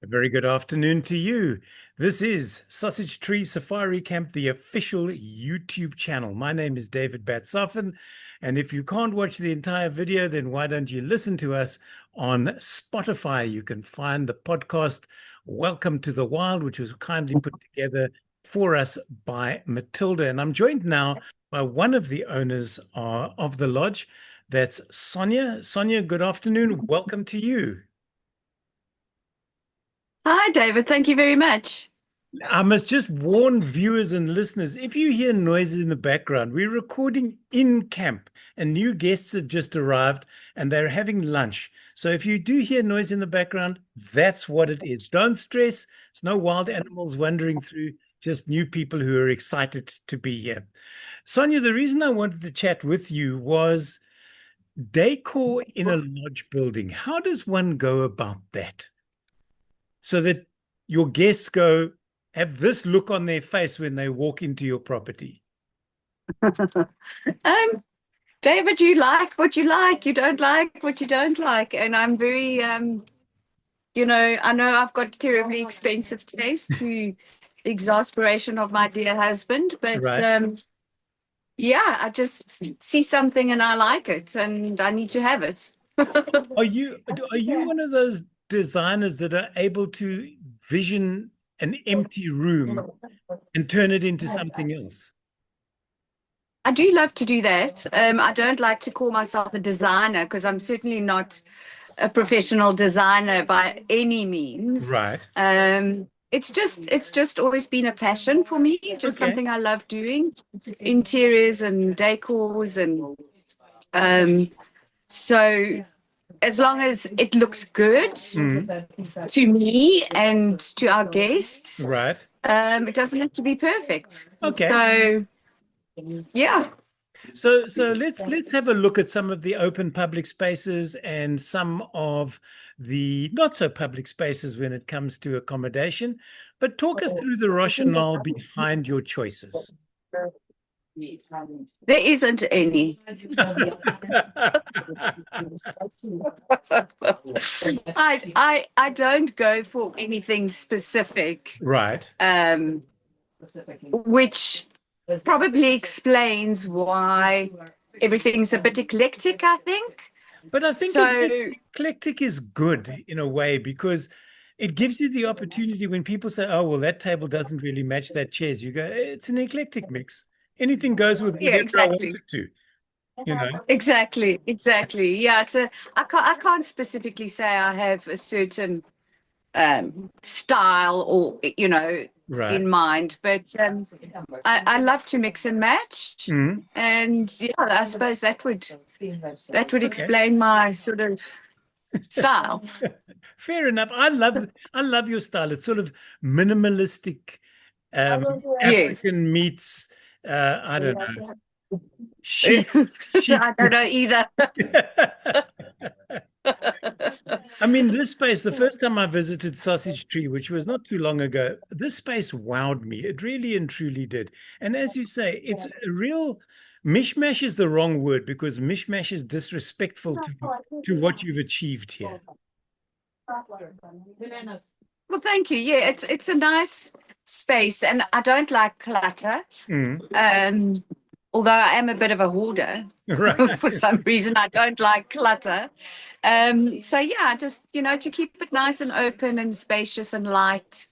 very good afternoon to you. This is Sausage Tree Safari Camp, the official YouTube channel. My name is David Batsoffen, and if you can't watch the entire video, then why don't you listen to us on Spotify? You can find the podcast Welcome to the Wild, which was kindly put together for us by Matilda. And I'm joined now by one of the owners of the lodge. That's Sonja. Sonja, good afternoon. Welcome to you. Hi, David. Thank you very much. I must just warn viewers and listeners, if you hear noises in the background, we're recording in camp and new guests have just arrived and they're having lunch. So if you do hear noise in the background, that's what it is. Don't stress. There's no wild animals wandering through, just new people who are excited to be here. Sonja, the reason I wanted to chat with you was decor in a lodge building. How does one go about that so that your guests have this look on their face when they walk into your property? David, you like what you like. You don't like what you don't like. And I'm very, I know I've got terribly expensive taste to the exasperation of my dear husband. But Right. yeah, I just see something and I like it and I need to have it. Are you one of those designers that are able to vision an empty room and turn it into something else? I do love to do that. I don't like to call myself a designer because I'm certainly not a professional designer by any means. Right. It's just always been a passion for me, just Okay. something I love doing, interiors and decors, and so as long as it looks good to me and to our guests, Right. it doesn't have to be perfect. Okay. So yeah. So let's have a look at some of the open public spaces and some of the not so public spaces when it comes to accommodation. But talk us through the rationale behind your choices. There isn't any. I don't go for anything specific, Right. which probably explains why everything's a bit eclectic, I think. But I think So, eclectic is good in a way because it gives you the opportunity when people say, oh, well, that table doesn't really match that chairs. You go, it's an eclectic mix. Anything goes with yeah, whatever I want exactly. it to, you know. Exactly. Yeah, I can't specifically say I have a certain style or Right. in mind, but I love to mix and match, and yeah, I suppose that would Okay. explain my sort of style. Fair enough. I love your style. It's sort of minimalistic, Yes. African meets I don't know, chic. I don't know either. I mean, this space, the first time I visited Sausage Tree, which was not too long ago, this space wowed me. It really and truly did. And as you say, it's a real mishmash is the wrong word because mishmash is disrespectful to what you've achieved here. Well, thank you. Yeah, it's a nice space, and I don't like clutter. Although I am a bit of a hoarder, Right. for some reason, I don't like clutter. So yeah, just to keep it nice and open and spacious and light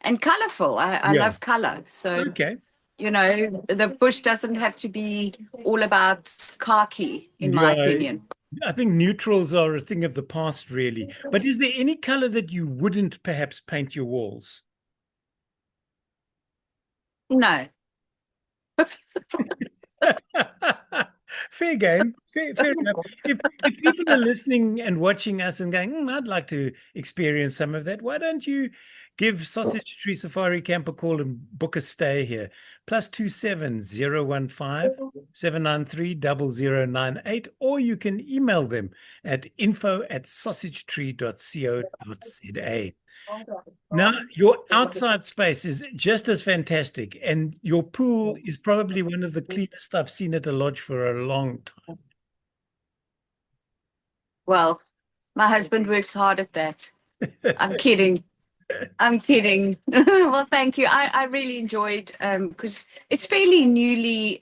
and colorful. I Yeah. love color. So Okay. the bush doesn't have to be all about khaki, in my Yeah. opinion. I think neutrals are a thing of the past, really. But is there any color that you wouldn't perhaps paint your walls? No. Fair game. Fair enough. If people are listening and watching us and going, I'd like to experience some of that, why don't you give Sausage Tree Safari Camp a call and book a stay here? +27 015 793 0098, or you can email them at info@sausagetree.co.za. Now, your outside space is just as fantastic, and your pool is probably one of the cleanest I've seen at a lodge for a long time. Well, my husband works hard at that. I'm kidding. I'm kidding. Well, thank you. I really enjoyed because it's fairly newly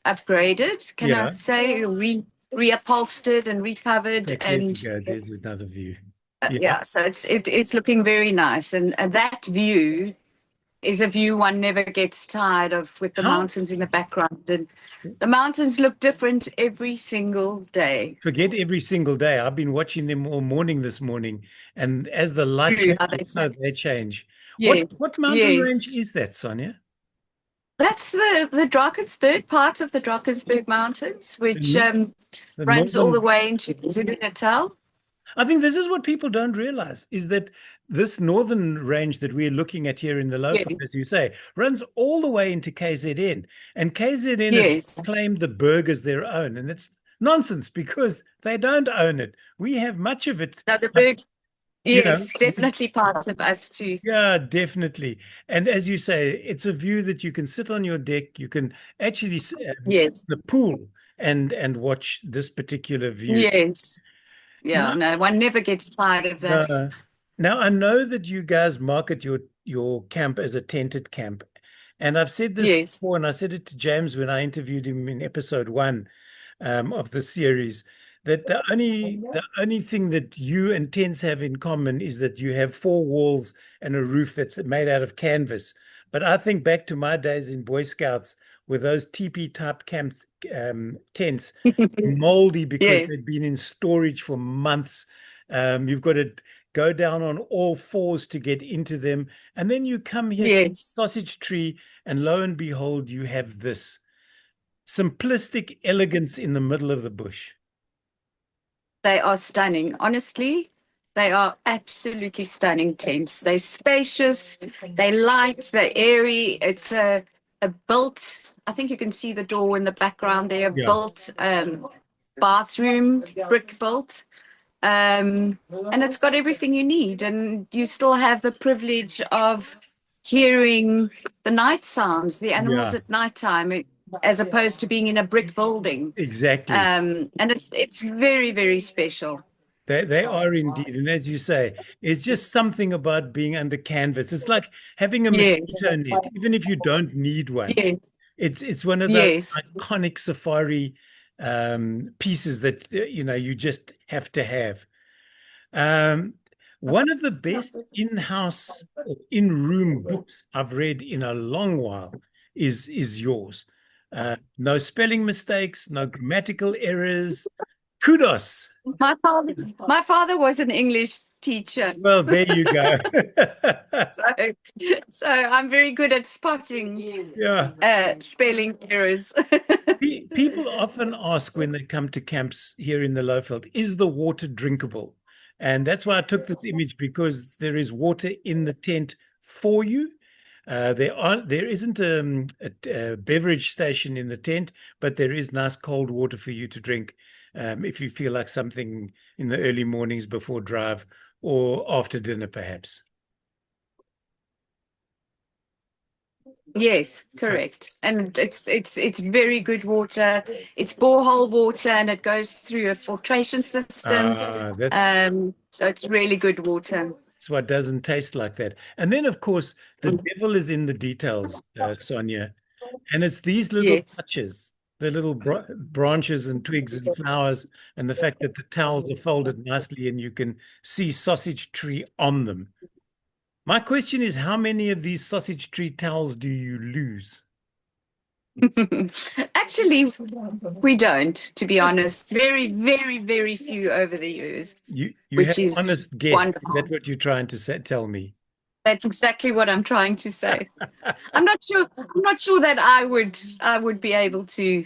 upgraded. Can I Yeah. say reupholstered and recovered In fact, there we and go. There's another view. Yeah. yeah. So it's looking very nice, and that view is a view one never gets tired of with the How mountains in the background, and the mountains look different every single day. forget every single day. I've been watching them all morning this morning, and as the light True, how changes, so they change. yes, What mountain range yes. is that, Sonia? That's the Drakensberg, part of the Drakensberg Mountains, The, which no- the runs all the northern. way into KwaZulu-Natal. I think this is what people don't realize is that this northern range that we're looking at here in the Lowveld, as Yes, you say, runs all the way into KZN. And KZN has yes. claimed the Berg as their own. And it's nonsense because they don't own it. We have much of it, Now the but, Berg, yes, definitely part of us too. yeah, definitely. And as you say, it's a view that you can sit on your deck. You can actually sit Yes, in the pool and watch this particular view. yes. Now, Yeah, no, one never gets tired of that. no. Now I know that you guys market your camp as a tented camp, and I've said this Yes. before, and I said it to James when I interviewed him in episode one of the series, that the only thing that you and tents have in common is that you have four walls and a roof that's made out of canvas. But I think back to my days in Boy Scouts with those teepee type camp tents, moldy because Yes, they'd been in storage for months. You've got to go down on all fours to get into them. And then you come here to yes. Sausage Tree, and lo and behold, you have this simplistic elegance in the middle of the bush. They are stunning. Honestly, they are absolutely stunning tents. They're spacious, they're light, they're airy. It's a built, I think you can see the door in the background there, Yeah, built bathroom, brick built. And it's got everything you need. And you still have the privilege of hearing the night sounds, the animals yeah, at nighttime, as opposed to being in a brick building. exactly. And it's very, very special. They are indeed. And as you say, it's just something about being under canvas. It's like having a Yes, mosquito net, even if you don't need one. yes, It's one of those yes. iconic safari pieces that you just have to have. Um, One of the best in-house or in-room books I've read in a long while is yours. No spelling mistakes, no grammatical errors. Kudos. My father, my father was an English teacher, Well, there you go. so, so I'm very good at spotting Yeah. spelling errors. People often ask when they come to camps here in the Lowveld, is the water drinkable? And that's why I took this image because there is water in the tent for you. There isn't a beverage station in the tent, but there is nice cold water for you to drink if you feel like something in the early mornings before drive or after dinner, perhaps. Yes, correct. And it's very good water. It's borehole water and it goes through a filtration system. That's So it's really good water. So it doesn't taste like that. And then, of course, the devil is in the details, Sonia. And it's these little Yes. touches, the little branches and twigs and flowers, and the fact that the towels are folded nicely and you can see sausage tree on them. My question is, how many of these sausage tree towels do you lose? Actually, we don't, to be honest. Very, very, very few over the years, You have which is honest guests. Is that wonderful. what you're trying to tell me? That's exactly what I'm trying to say. I'm not sure. I'm not sure that I would be able to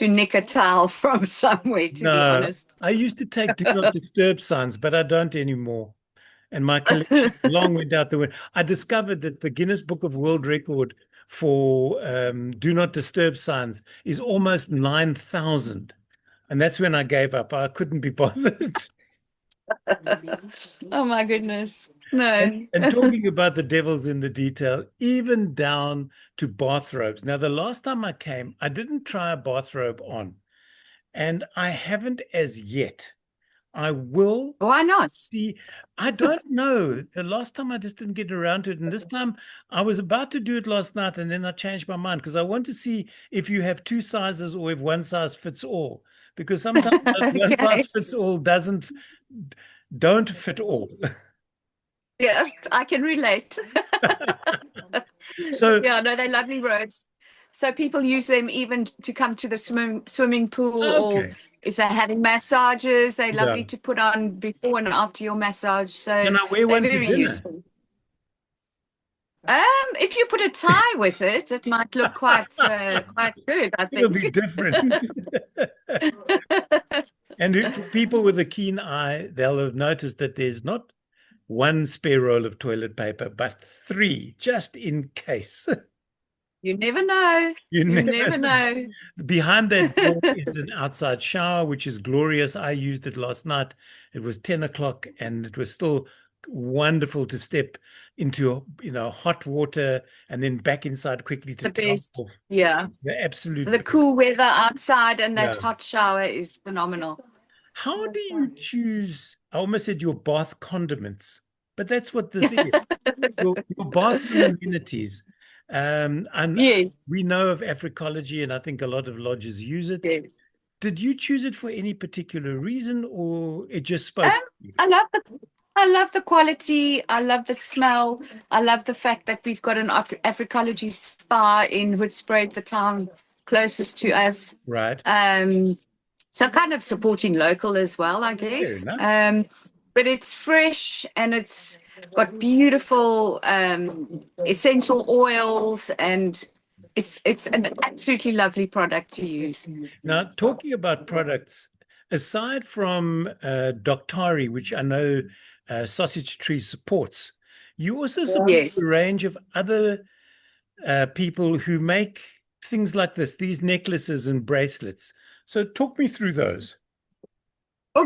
nick a towel from somewhere, to be No, honest. I used to take do not disturb signs, but I don't anymore. And my collection long went out the window. I discovered that the Guinness Book of World Record for do not disturb signs is almost 9,000. And that's when I gave up. I couldn't be bothered. Oh my goodness. And, No. and talking about the devil's in the detail, even down to bathrobes. Now, the last time I came, I didn't try a bathrobe on, and I haven't as yet. I will Why not? see. I don't know. The last time I just didn't get around to it. And this time I was about to do it last night and then I changed my mind because I want to see if you have two sizes or if one size fits all. Because sometimes that one size Okay. fits all don't fit all. Yeah, I can relate. So, Yeah, no, they're lovely robes. So people use them even to come to the swimming pool, or okay. if they're having massages, they're Yeah. lovely to put on before and after your massage. So Can I wear they're one to very dinner? useful. If you put a tie with it, it might look quite good, I It'll be think. different. And for people with a keen eye, they'll have noticed that there's not one spare roll of toilet paper, but three, just in case. You never know. You You never never know. know. Behind that door is an outside shower, which is glorious. I used it last night. It was 10 o'clock and it was still wonderful to step into, hot water and then back inside quickly to The top best. off. Yeah. It's the absolute The best. cool weather outside and that Yeah. hot shower is phenomenal. How do you choose? I almost said your bath condiments, but that's what this is. Your bathroom amenities. And Yes, we know of Africology, and I think a lot of lodges use it. yes. Did you choose it for any particular reason, or it just Um, spoke to you? I love the quality. I love the smell. I love the fact that we've got an Africology spa in Hoedspruit, the town closest to us. Right. So kind of supporting local as well, I Fair guess. enough. But it's fresh and it's got beautiful essential oils, and it's an absolutely lovely product to use. Now, talking about products, aside from Doctari, which I know Sausage Tree supports, you also support a Yes. range of other people who make things like this, these necklaces and bracelets. So talk me through those. Well,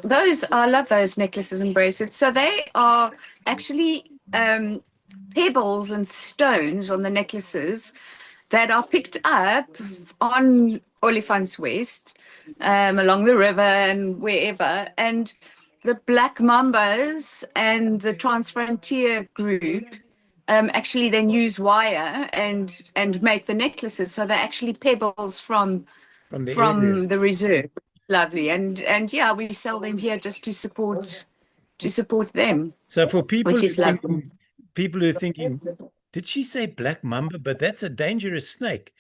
those I love those necklaces and bracelets. So they are actually pebbles and stones on the necklaces that are picked up on Olifants West, along the river and wherever. And the Black Mambas and the Transfrontier group actually then use wire and make the necklaces. So they're actually pebbles From the area. from the reserve. Lovely. And yeah, we sell them here just to support them, So for people which who is lovely. think people who are thinking, did she say black mamba? But that's a dangerous snake.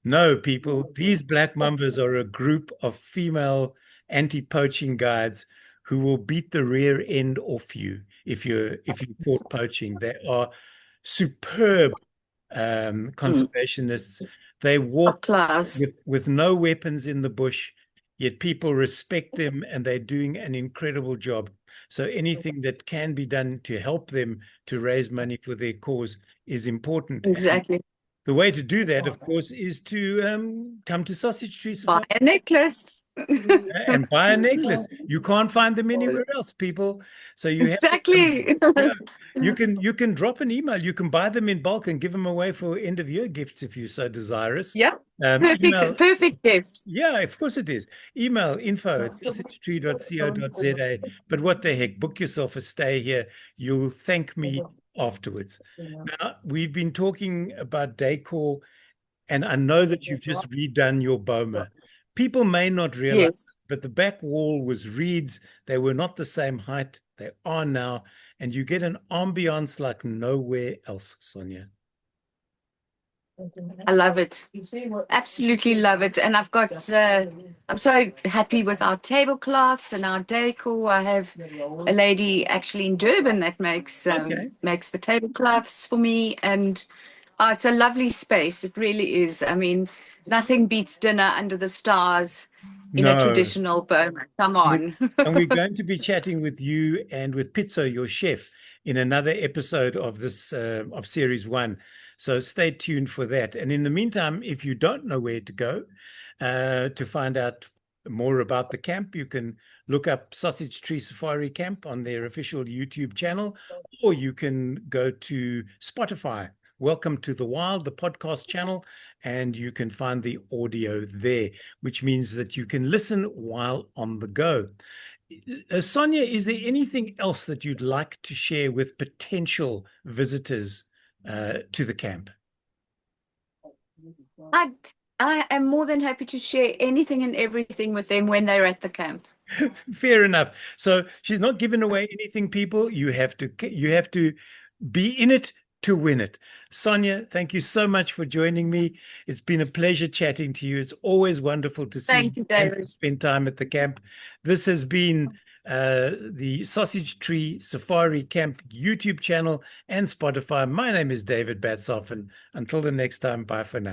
No, people, these black mambas are a group of female anti-poaching guides who will beat the rear end off you if you're caught poaching. They are superb Mm. conservationists. They Top walk class. with no weapons in the bush, yet people respect them and they're doing an incredible job. So anything that can be done to help them to raise money for their cause is important. And Exactly. the way to do that, of course, is to come to Sausage Tree Buy Safari a necklace. and buy a necklace. You can't find them anywhere else, people. So you have to come. Exactly. Yeah, you can drop an email. You can buy them in bulk and give them away for end of year gifts if you're so desirous. Yep. Email. Perfect gift. Yeah, of course it is. Email info@sausagetree.co.za. But what the heck, book yourself a stay here. You'll thank me afterwards. Now, we've been talking about decor, and I know that you've just redone your boma. People may not realize, Yes. but the back wall was reeds. They were not the same height. They are now. And you get an ambiance like nowhere else, Sonja. I love it. Absolutely love it. And I'm so happy with our tablecloths and our decor. I have a lady actually in Durban that Okay. makes the tablecloths for me. And it's a lovely space. It really is. I mean, nothing beats dinner under the stars in a No. traditional Burma. Come And on. we're going to be chatting with you and with Pizzo, your chef, in another episode of this of series one. So stay tuned for that. And in the meantime, if you don't know where to go to find out more about the camp, you can look up Sausage Tree Safari Camp on their official YouTube channel, or you can go to Spotify Welcome to the Wild, the podcast channel, and you can find the audio there, which means that you can listen while on the go. Sonja, is there anything else that you'd like to share with potential visitors to the camp? I am more than happy to share anything and everything with them when they're at the camp. Fair enough. So she's not giving away anything, people. You have to be in it to win it. Sonja, thank you so much for joining me. It's been a pleasure chatting to you. It's always wonderful to see Thank you, David. and spend time at the camp. This has been the Sausage Tree Safari Camp YouTube channel and Spotify. My name is David Batsoff, and until the next time, bye for now.